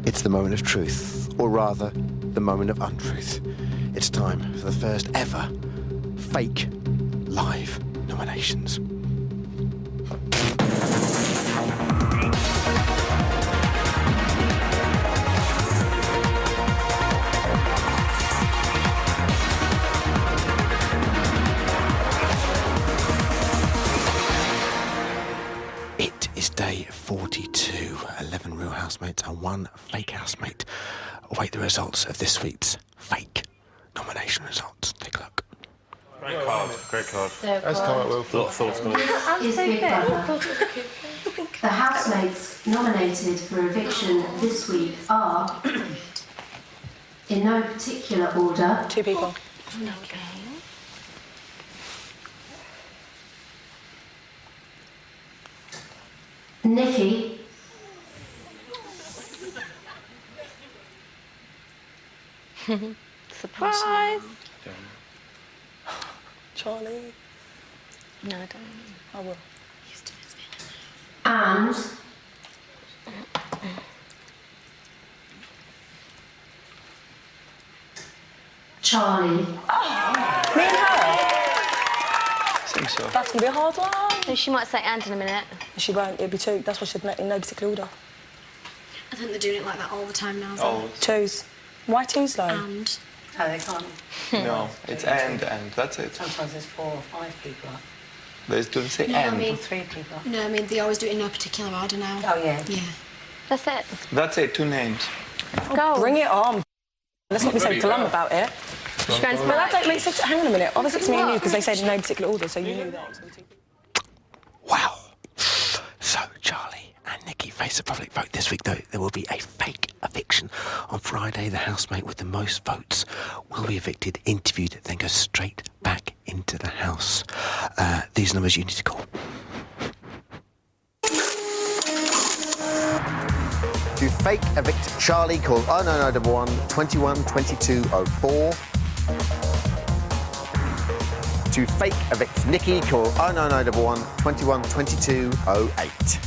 It's the moment of truth, or rather, the moment of untruth. It's time for the first ever fake live nominations. It is day 42. 11 real housemates and 1 fake housemate await the results of this week's fake nomination results. Take a look. Great card. Great card. That's come out well. A lot of thoughts going on. Is Big Brother. The housemates nominated for eviction this week are, in no particular order, 2 people. Okay. Nikki, Surprise! Charlie. No, I don't. I will. and Charlie. Me and her? Seems so. That's going to be a hard one. No, she might say and in a minute. She won't. It'll be 2. That's what she'd make in no particular order. I think they're doing it like that all the time now. Oh, 2s. Why 2s though? And No, they can't. no. It's and. That's it. Sometimes there's 4 or 5 people up. They don't say No, I and. mean- Or 3 people up. no, I mean they always do it in no particular order now. Oh, yeah. Yeah. That's it. That's it. 2 names. Go. Bring it on. Let's not be so glum about it. She's going to But that smack. don't make sense. Hang on a minute. Obviously it's me and you because they said in no particular order, so you knew that. Wow. So, Charlie and Nikki face a public vote this week, though. There will be a fake eviction. On Friday, the housemate with the most votes will be evicted, interviewed, then go straight back into the house. These numbers you need to call. To fake evict Charlie, call 09911 21 2204. To fake evict Nikki, call 09911 21 2208.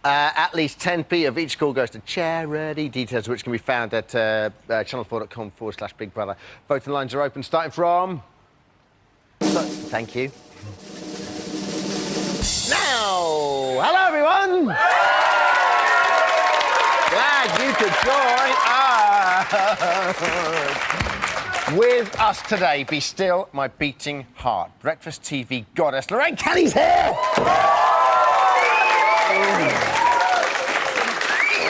At least 10p of each call goes to charity, details of which can be found at channel4.com/Big Brother. Voting lines are open, starting from... Thank you. Now, hello everyone! Glad you could join us. With us today, Be Still My Beating Heart. Breakfast TV goddess Lorraine Kelly's here!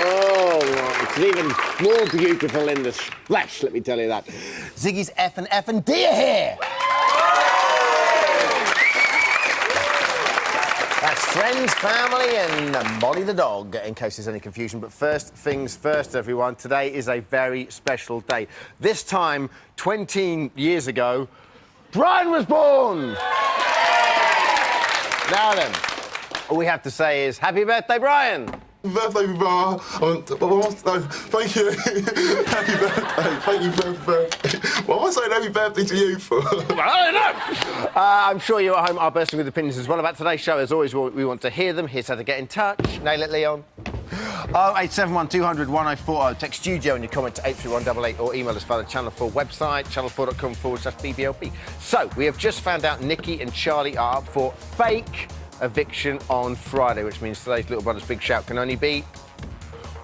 Oh, it's even more beautiful in the flesh, let me tell you that. Ziggy's F and D are here! That's friends, family, and Molly the dog, in case there's any confusion. But first things first, everyone. Today is a very special day. This time, 20 years ago, Brian was born! Now then, all we have to say is, happy birthday, Brian! Birthday, Bar. Thank you. Happy birthday. Thank you for birthday. What am I saying happy birthday to you for? I don't know. I'm sure you at home are bursting with opinions as well about today's show. As always, we want to hear them. Here's how to get in touch. Nail it, Leon. 0871 200 1040. Text studio and your comment to 83188 or email us via the Channel 4 website, channel4.com/BBUK. So, we have just found out Nikki and Charlie are up for fake eviction on Friday, which means today's Little Brother's Big Shout can only be...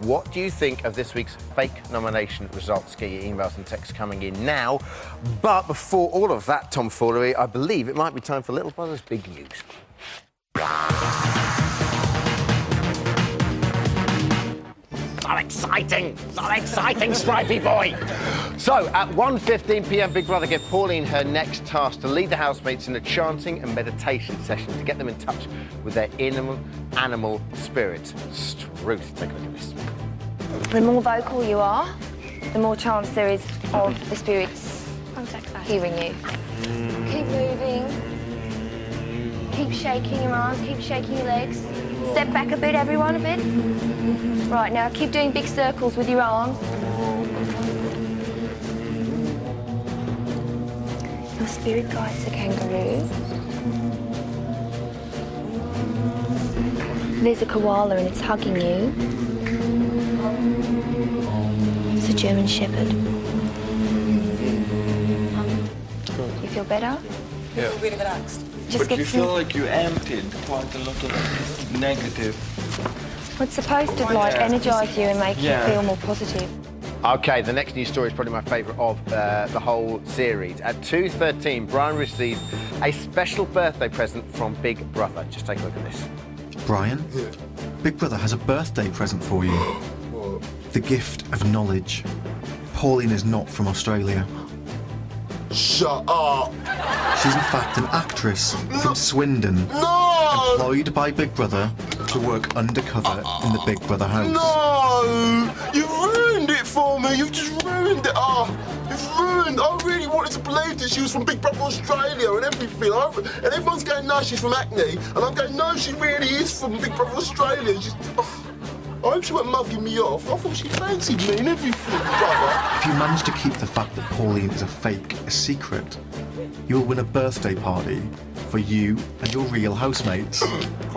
What do you think of this week's fake nomination results? Get your emails and texts coming in now. But before all of that tomfoolery, I believe it might be time for Little Brother's Big News. So exciting, Stripey boy! So, at 1:15 p.m, Big Brother gave Pauline her next task to lead the housemates in a chanting and meditation session to get them in touch with their animal spirit. Ruth, take a look at this. The more vocal you are, the more chance there is of the spirits hearing you. Keep moving. Keep shaking your arms, keep shaking your legs. Step back a bit, everyone, a bit. Right, now keep doing big circles with your arms. Your spirit guides a kangaroo. There's a koala and it's hugging you. It's a German Shepherd. You feel better? Yeah. Really relaxed. Just But get you some... feel like you emptied quite a lot of negative. Well, it's supposed to, like, energise you and make you feel more positive. OK, the next news story is probably my favourite of the whole series. At 2:13, Brian received a special birthday present from Big Brother. Just take a look at this. Brian, Big Brother has a birthday present for you. The gift of knowledge. Pauline is not from Australia. Shut up! She's in fact an actress from Swindon. No! Employed by Big Brother to work undercover in the Big Brother house. No! You've ruined it for me! You've just ruined it! Oh, you've ruined... I really wanted to believe that she was from Big Brother Australia and everything. And everyone's going, no, she's from Acne. And I'm going, no, she really is from Big Brother Australia. I hope she wasn't mugging me off. I thought she fancied me and everything, brother. If you manage to keep the fact that Pauline is a fake a secret, you will win a birthday party for you and your real housemates.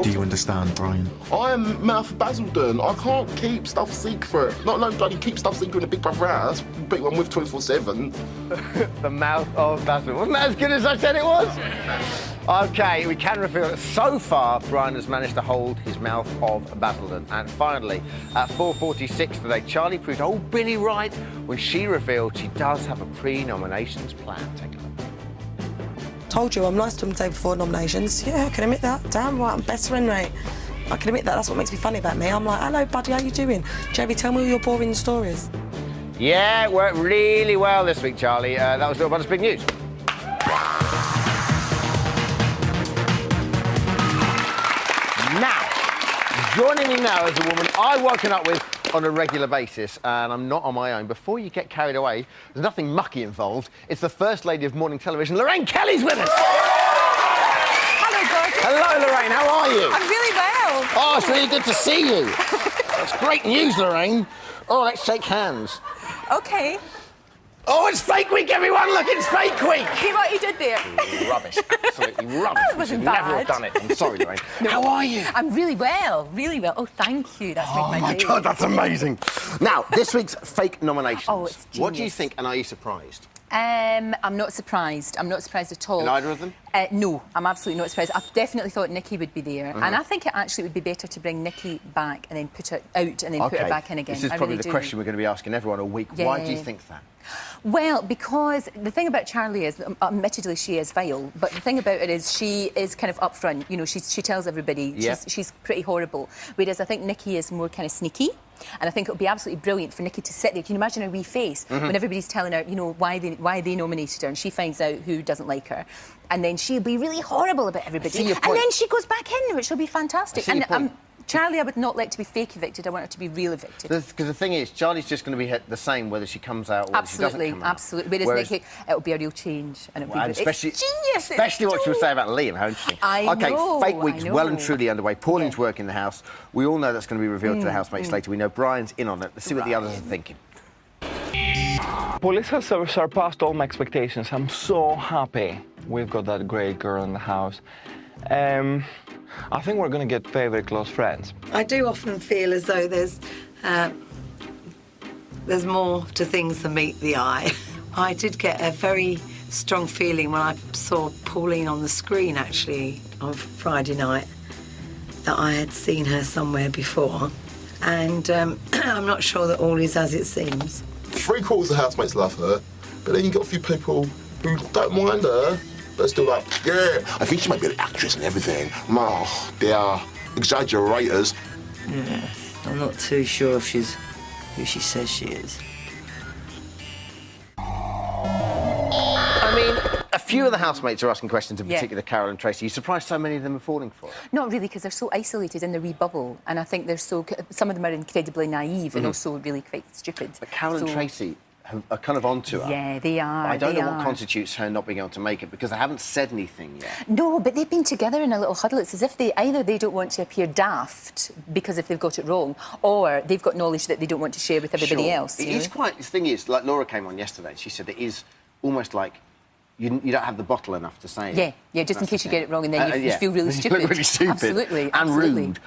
Do you understand, Brian? I am Mouth of Basildon. I can't keep stuff secret. Not bloody keep stuff secret in a Big Brother house. People I'm with 24/7. The Mouth of Basildon. Wasn't that as good as I said it was? OK, we can reveal that so far, Brian has managed to hold his mouth of Basildon. And finally, at 4:46 today, Charlie proved old Billy right when she revealed she does have a pre-nominations plan. Take a look. Told you, I'm nice to them the day before nominations. Yeah, I can admit that. Damn right, I'm better than right. I can admit that. That's what makes me funny about me. I'm like, hello, buddy, how you doing? Jerry, tell me all your boring stories. Yeah, it worked really well this week, Charlie. That was Little Brother's Big News. Now, joining me now is a woman I've woken up with on a regular basis, and I'm not on my own. Before you get carried away, there's nothing mucky involved. It's the First Lady of Morning Television, Lorraine Kelly's with us. Hello, gorgeous. Hello, Lorraine, how are you? I'm really well. Oh, it's really good to see you. That's great news, Lorraine. Oh, let's shake hands. OK. Oh, it's Fake Week, everyone! Look, it's Fake Week! See what you did there? Rubbish, absolutely rubbish. That wasn't We should never bad. have done it. I'm sorry, Lorraine. How are you? I'm really well, really well. Oh, thank you. That's Oh made my my day. God, that's amazing. Now, this week's fake nominations. Oh, it's What do you genius. think, and are you surprised? I'm not surprised. I'm not surprised at all. In either of them? No, I'm absolutely not surprised. I definitely thought Nikki would be there. And I think it actually would be better to bring Nikki back and then put her out and then put her back in again. This is I probably really the do. question we're going to be asking everyone all week. Why do you think that? Well, because the thing about Charlie is, admittedly, she is vile, but the thing about it is she is kind of upfront. You know, she tells everybody she's pretty horrible. Whereas I think Nikki is more kind of sneaky. And I think it would be absolutely brilliant for Nikki to sit there. Can you imagine her wee face when everybody's telling her, you know, why they nominated her, and she finds out who doesn't like her, and then she'll be really horrible about everybody, and then she goes back in, which will be fantastic. And Charlie, I would not like to be fake evicted. I want her to be real evicted. Because the thing is, Charlie's just going to be the same whether she comes out or whether she doesn't come out. Absolutely. Whereas Nikki, it'll be a real change, and it'll be especially, it's genius. Especially what she was saying about Liam. How interesting. I know, Fake Week's I know. well and truly underway. Pauline's work in the house. We all know that's going to be revealed to the housemates later. We know Brian's in on it. Let's see what the others are thinking. Police has surpassed all my expectations. I'm so happy we've got that great girl in the house. I think we're going to get very, very close friends. I do often feel as though there's more to things than meet the eye. I did get a very strong feeling when I saw Pauline on the screen, actually, on Friday night, that I had seen her somewhere before. And I'm not sure that all is as it seems. 3/4 of the housemates love her, but then you've got a few people who don't mind her, but are still like, yeah, I think she might be an actress and everything. Oh, they are exaggerators. Yeah, I'm not too sure if she's who she says she is. I mean, a few of the housemates are asking questions, in particular Carol and Tracy. Are you surprised so many of them are falling for it? Not really, because they're so isolated in their wee bubble, and I think they're so. Some of them are incredibly naive and also really quite stupid. But Carol and Tracy are kind of onto her. Yeah, they are. I don't know what constitutes her not being able to make it, because they haven't said anything yet. No, but they've been together in a little huddle. It's as if either they don't want to appear daft because if they've got it wrong, or they've got knowledge that they don't want to share with everybody else. It is quite. The thing is, like Laura came on yesterday, and she said it is almost like you don't have the bottle enough to say it. Yeah, just in case you get it wrong and then you yeah. feel really You stupid. look really stupid. Absolutely. And rude.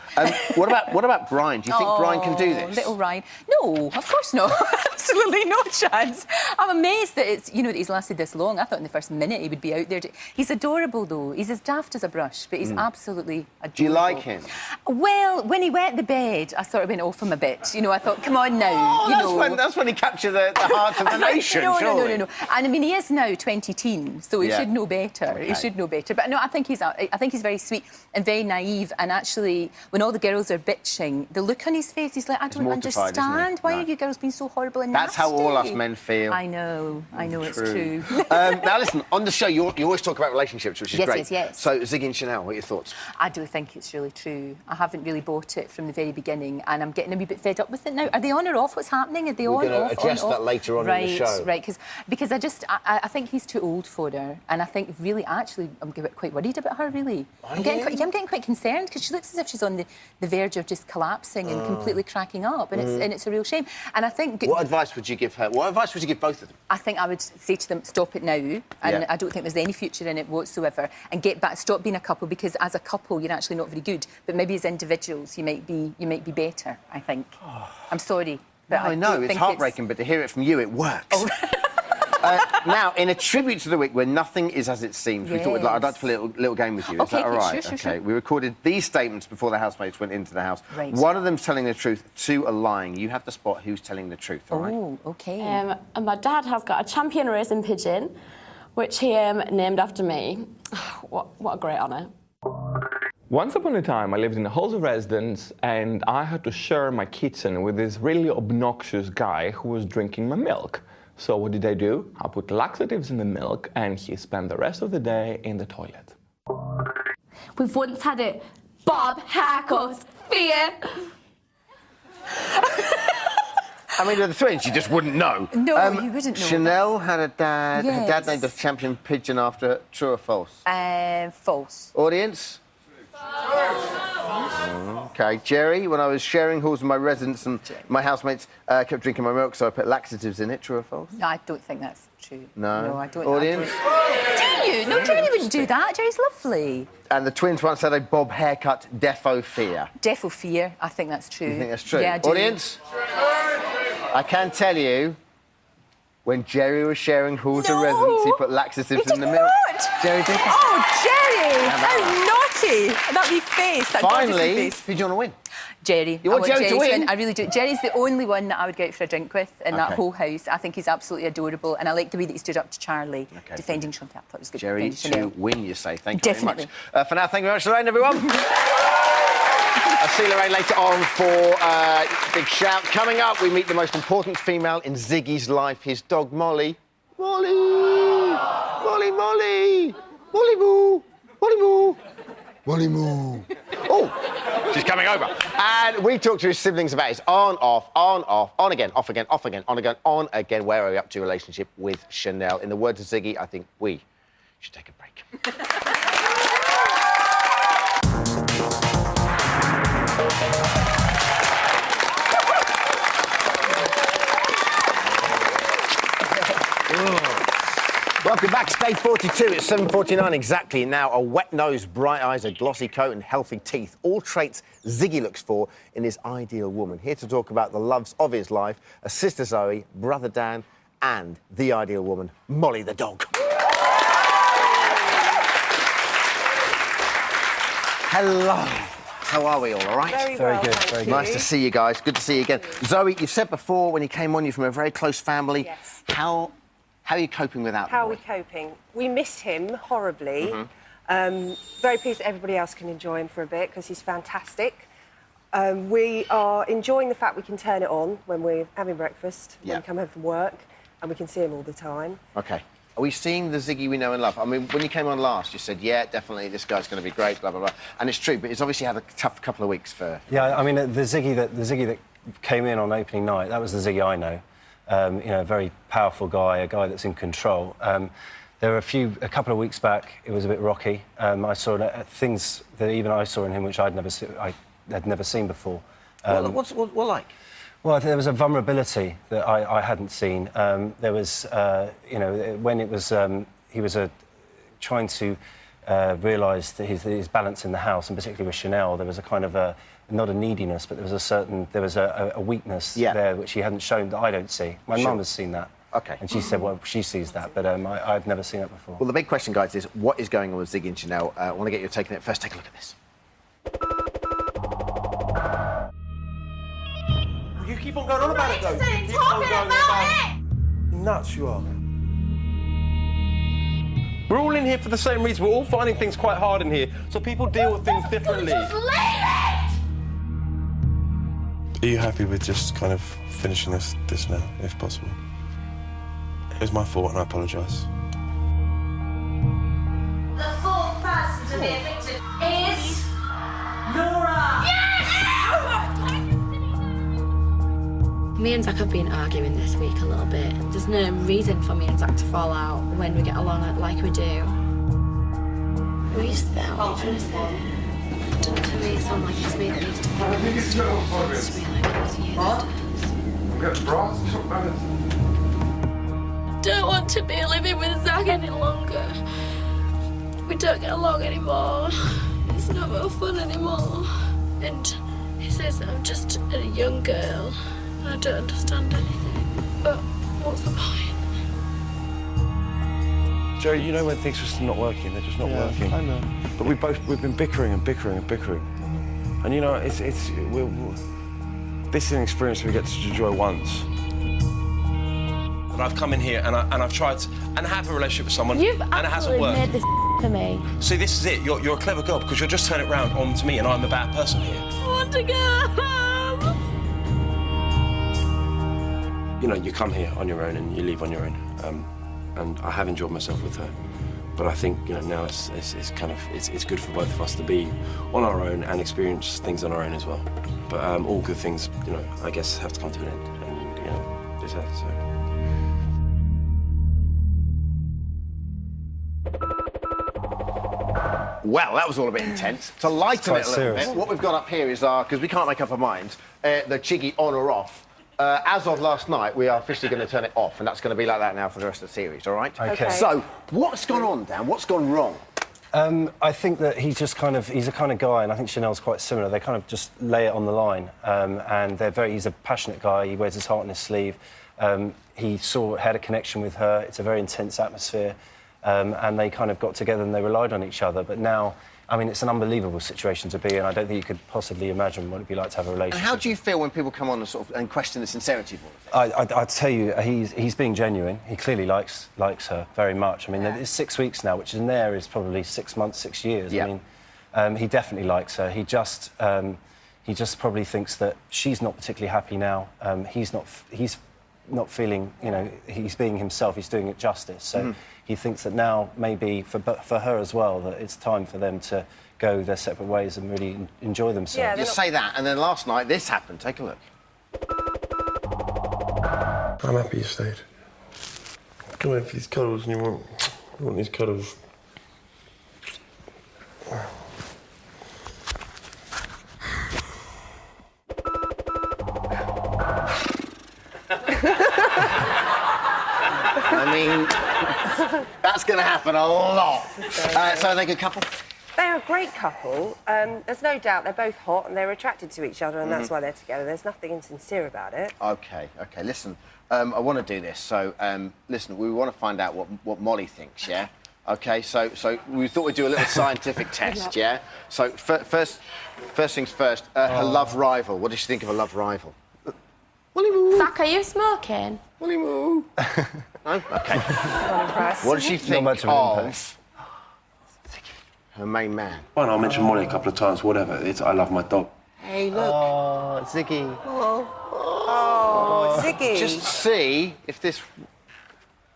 What about Brian? Do you think Brian can do this? Little Ryan. No, of course not. Absolutely no chance. I'm amazed that that he's lasted this long. I thought in the first minute he would be out there. He's adorable, though. He's as daft as a brush, but he's absolutely adorable. Do you like him? Well, when he went to bed, I sort of went off him a bit. I thought, come on now. That's when he captured the heart of the nation, no. surely. And I mean, he is now 20 so he should know better. Okay. He should know better. But no, I think he's very sweet and very naive. And actually, when all the girls are bitching, the look on his face, he's like, I don't understand. Why are you girls being so horrible and That's nasty? how all us men feel. I know, it's true. Now, listen, on the show, you always talk about relationships, which is great. Yes. So, Ziggy and Chanel, what are your thoughts? I do think it's really true. I haven't really bought it from the very beginning, and I'm getting a wee bit fed up with it now. Are they on or off? What's happening? Are they on or off? We're going to address that later on in the show. Right, because I think he's too old for her, and I think really, actually, I'm quite worried about her, really. I'm getting quite concerned, because she looks as if she's on the verge of just collapsing and completely cracking up, and it's a real shame. And I think... What advice would you give her? What advice would you give both of them? I think I would say to them, stop it now, and I don't think there's any future in it whatsoever, and get back, stop being a couple, because as a couple you're actually not very good, but maybe as individuals you might be better, I think. I'm sorry, but I know, it's heartbreaking, but to hear it from you, it works. Oh. Now, in a tribute to the week where nothing is as it seems, we thought I'd like to play a little game with you. Is that all right? Sure. We recorded these statements before the housemates went into the house. Right. One of them's telling the truth, two are lying. You have to spot who's telling the truth, all right? Oh, OK. And my dad has got a champion racing pigeon, which he named after me. What a great honour. Once upon a time, I lived in a house of residence, and I had to share my kitchen with this really obnoxious guy who was drinking my milk. So what did I do? I put laxatives in the milk, and he spent the rest of the day in the toilet. We've once had a bob haircut fear. I mean, the twins, you just wouldn't know. No, you wouldn't know. Chanel had a dad. Yes. Her dad named a champion pigeon after her. True or false? False. Audience? OK. Jerry, when I was sharing halls with my residents and my housemates kept drinking my milk, so I put laxatives in it. True or false? No, I don't think that's true. No? I don't. Audience? Do you? No, Jerry wouldn't do that. Jerry's lovely. And the twins once had a bob haircut, defo fear. Defo fear. I think that's true. You think that's true? Yeah, I do. Audience? I can tell you, when Jerry was sharing halls of residents, he put laxatives in the milk. Jerry did. Oh, Jerry! How naughty! That wee face. That Finally, face. who do you want to win? Jerry. You want Jerry to win? I really do. Jerry's the only one that I would go out for a drink with in that whole house. I think he's absolutely adorable, and I like the way that he stood up to Charlie, defending Chantal. I thought it was good. Jerry to win, you say. Thank you Definitely. very much. For now, thank you very much, Lorraine, everyone. I'll see Lorraine later on for Big Shout. Coming up, we meet the most important female in Ziggy's life, his dog, Molly. Molly! Molly, Molly! Molly Moo! Molly Moo! Molly Moo! Oh, she's coming over. And we talked to his siblings about his on, again, off again, off again, on again, on again. Where are we up to relationship with Chanel? In the words of Ziggy, I think we should take a break. Welcome back, Stage 42. It's 7:49 exactly. Now, a wet nose, bright eyes, a glossy coat and healthy teeth. All traits Ziggy looks for in his ideal woman. Here to talk about the loves of his life, a sister Zoe, brother Dan, and the ideal woman, Molly the dog. Hello. How are we all right? Very good, very good. Nice to see you guys. Good to see you again. Zoe, you said before when you came on, you're from a very close family. Yes. How are you coping without him? How are we coping? We miss him horribly. Very pleased that everybody else can enjoy him for a bit because he's fantastic. We are enjoying the fact we can turn it on when we're having breakfast, when we come home from work, and we can see him all the time. OK. Are we seeing the Ziggy we know and love? I mean, when you came on last, you said, yeah, definitely, this guy's going to be great, blah, blah, blah. And it's true, but it's obviously had a tough couple of weeks for... Yeah, I mean, the Ziggy that came in on opening night, that was the Ziggy I know. You know, a very powerful guy, a guy that's in control. There were a couple of weeks back, it was a bit rocky. I saw things that even I saw in him which I had never seen before. What like? Well, there was a vulnerability that I hadn't seen. There was, you know, when it was he was trying to realise that his balance in the house, and particularly with Chanel, there was a kind of not a neediness, but there was a weakness there which he hadn't shown that I don't see. My mum has seen that. Okay. And she said, well, she sees that, but I've never seen that before. Well, the big question, guys, is what is going on with Ziggy and Chanel? I want to get your take on it. First, take a look at this. You keep on going on about it, though. You keep on going about it. Nuts you are. We're all in here for the same reason. We're all finding things quite hard in here, so people deal with things differently. Just leave it! Are you happy with just kind of finishing this now, if possible? It was my fault, and I apologise. The fourth person to be evicted is... Laura! Me and Zach have been arguing this week a little bit. There's no reason for me and Zach to fall out when we get along like we do. What are you saying? What are you trying to say? To me, it sounds like it's me that needs to fall out. It sounds to me like it's you that does. Don't want to be living with Zach any longer. We don't get along anymore. It's not real fun anymore. And he says that I'm just a young girl. I don't understand anything, but what's the point? Joe, you know when things are just not working, they're just not working. I know. But we've been bickering and bickering and bickering. And you know, this is an experience we get to enjoy once. And I've come in here and I've tried to have a relationship with someone, You've and it hasn't absolutely worked. made this for me. See, this is it. You're a clever girl because you'll just turn it round onto me and I'm the bad person here. I want to go home. You know, you come here on your own and you leave on your own. And I have enjoyed myself with her. But I think, you know, now it's good for both of us to be on our own and experience things on our own as well. But all good things, you know, I guess have to come to an end. And, you know, this has so. Well, that was all a bit intense. To lighten it a little serious. bit, what we've got up here is because we can't make up our minds, the Chiggy on or off. As of last night, we are officially going to turn it off, and that's going to be like that now for the rest of the series, all right? Okay. So, what's gone on, Dan? What's gone wrong? I think that he's a kind of guy, and I think Chanel's quite similar. They kind of just lay it on the line, and he's a passionate guy. He wears his heart on his sleeve. He had a connection with her. It's a very intense atmosphere, and they kind of got together and they relied on each other. But now, I mean, it's an unbelievable situation to be in. I don't think you could possibly imagine what it'd be like to have a relationship. And how do you feel when people come on and question the sincerity of all of it? I'd tell you, he's being genuine. He clearly likes her very much. I mean, it's 6 weeks now, which in there is probably 6 months, 6 years. Yeah. I mean, he definitely likes her. He just probably thinks that she's not particularly happy now. He's not feeling, you know, he's being himself. He's doing it justice. So he thinks that now maybe for her as well that it's time for them to go their separate ways and really enjoy themselves. Yeah, you say that, and then last night this happened. Take a look. I'm happy you stayed. Come in for these cuddles and you want these cuddles. I mean, that's going to happen a lot. So are they a good couple? They're a great couple. There's no doubt they're both hot and they're attracted to each other, and that's why they're together. There's nothing insincere about it. OK. Listen, I want to do this. So, listen, we want to find out what Molly thinks, yeah? OK, so we thought we'd do a little scientific test, yeah? So, first things first, her love rival. What does she think of a love rival? Molly Moo. Zach, are you smoking? Molly Moo. No? OK. What does she think of her main man? Well, I'll mention Molly a couple of times, whatever. I love my dog. Hey, look. Oh, Ziggy. Oh, Ziggy. Just see if this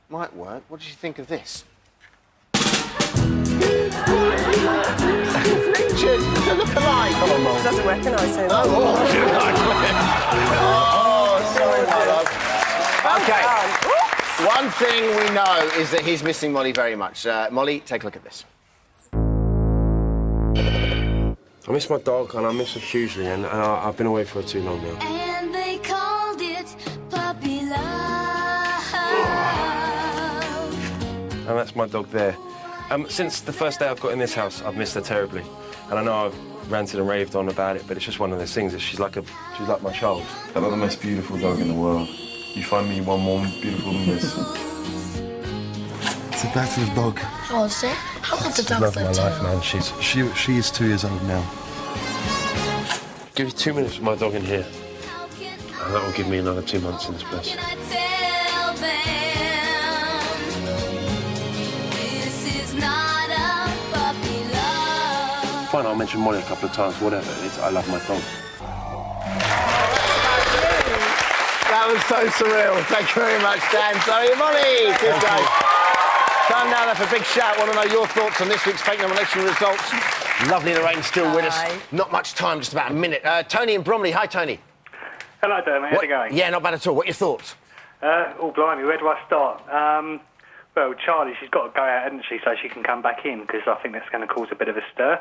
might work. What did you think of this? Richard, they look alike. Come on, Mom. Doesn't recognise him. Oh, sorry, my love. OK. One thing we know is that he's missing Molly very much. Molly, take a look at this. I miss my dog and I miss her hugely, and I've been away for too long now. And they called it puppy love. and that's my dog there. Since the first day I've got in this house, I've missed her terribly. And I know I've ranted and raved on about it, but it's just one of those things that she's like my child. I've got the most beautiful dog in the world. You find me one more beautiful than this. It's a better dog. Oh, see? How old the Love dog's my lived life, here? man. She is 2 years old now. Give me 2 minutes with my dog in here. And that will give me another 2 months in this place. Fine, I'll mention Molly a couple of times, whatever. I love my dog. That was so surreal. Thank you very much, Dan. Sorry, Molly. Good day. Time now then for a big shout. Want to know your thoughts on this week's fake nomination results. Lovely Lorraine still with us. Not much time, just about a minute. Tony in Bromley. Hi, Tony. Hello, Dermot. How's it going? Yeah, not bad at all. What are your thoughts? Oh, blimey, where do I start? Well, Charlie, she's got to go out, hasn't she, so she can come back in, because I think that's going to cause a bit of a stir.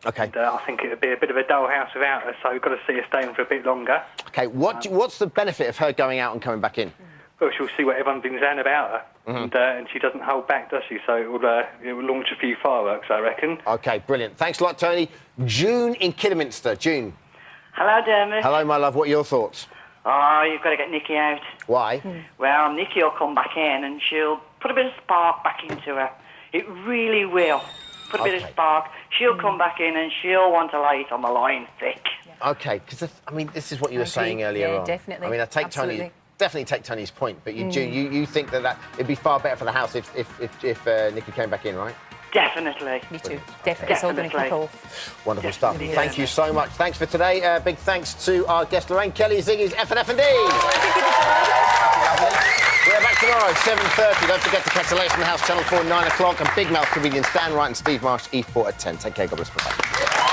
OK. And, I think it would be a bit of a dull house without her, so we've got to see her staying for a bit longer. OK, what's the benefit of her going out and coming back in? Well, she'll see what everyone's been saying about her, and she doesn't hold back, does she? So it will launch a few fireworks, I reckon. OK, brilliant. Thanks a lot, Tony. June in Kidderminster. June. Hello, Dermot. Hello, my love. What are your thoughts? Oh, you've got to get Nikki out. Why? Well, Nikki will come back in and she'll put a bit of spark back into her. It really will. Put a bit of spark. She'll come back in and she'll want to lay it on the line thick. OK, because, I mean, this is what you were saying earlier on. Definitely. I mean, I take definitely take Tony's point, but you think that it'd be far better for the house if Nikki came back in, right? Definitely. Me too. Definitely. It's all going to kick off. Wonderful stuff. Yeah. Thank you so much. Thanks for today. Big thanks to our guest, Lorraine Kelly, Ziggy's F&F&D. We're back tomorrow, 7:30. Don't forget to catch the latest from the House, Channel 4, 9 o'clock. And Big Mouth comedians Dan Wright and Steve Marsh, E4 at 10. Take care. God bless. Bye-bye.